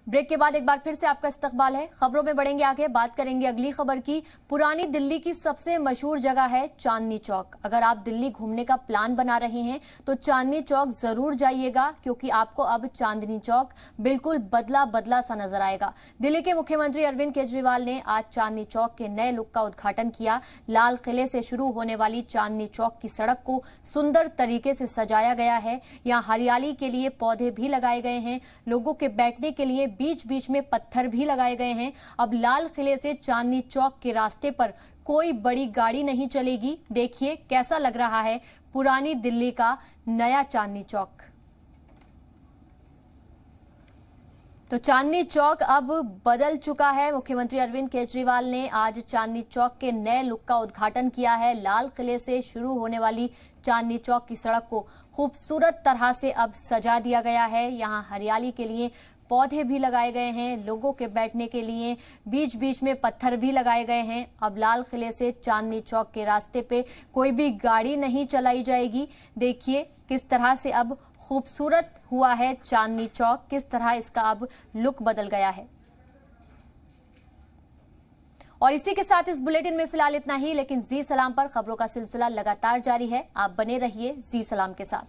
Break के बाद एक बार फिर से आपका इस्तकबाल है। खबरों में बढ़ेंगे आगे, बात करेंगे अगली खबर की। पुरानी दिल्ली की सबसे मशहूर जगह है चांदनी चौक। अगर आप दिल्ली घूमने का प्लान बना रहे हैं तो चांदनी चौक जरूर जाइएगा, क्योंकि आपको अब चांदनी चौक बिल्कुल बदला बदला सा नजर आएगा। दिल्ली के मुख्यमंत्री अरविंद केजरीवाल ने आज चांदनी चौक के नए लुक का उद्घाटन किया। लाल किले से शुरू होने वाली चांदनी चौक की सड़क को सुंदर तरीके से सजाया गया है। यहाँ हरियाली के लिए पौधे भी लगाए गए हैं। लोगों के बैठने के लिए बीच बीच में पत्थर भी लगाए गए हैं। अब लाल किले से चांदनी चौक के रास्ते पर कोई बड़ी गाड़ी नहीं चलेगी। देखिए कैसा लग रहा है पुरानी दिल्ली का नया चांदनी चौक। तो चांदनी चौक अब बदल चुका है। मुख्यमंत्री अरविंद केजरीवाल ने आज चांदनी चौक के नए लुक का उद्घाटन किया है। लाल किले से शुरू होने वाली चांदनी चौक की सड़क को खूबसूरत तरह से अब सजा दिया गया है। यहाँ हरियाली के लिए पौधे भी लगाए गए हैं। लोगों के बैठने के लिए बीच बीच में पत्थर भी लगाए गए हैं। अब लाल किले से चांदनी चौक के रास्ते पे कोई भी गाड़ी नहीं चलाई जाएगी। देखिए किस तरह से अब खूबसूरत हुआ है चांदनी चौक, किस तरह इसका अब लुक बदल गया है। और इसी के साथ इस बुलेटिन में फिलहाल इतना ही, लेकिन जी सलाम पर खबरों का सिलसिला लगातार जारी है। आप बने रहिए जी सलाम के साथ।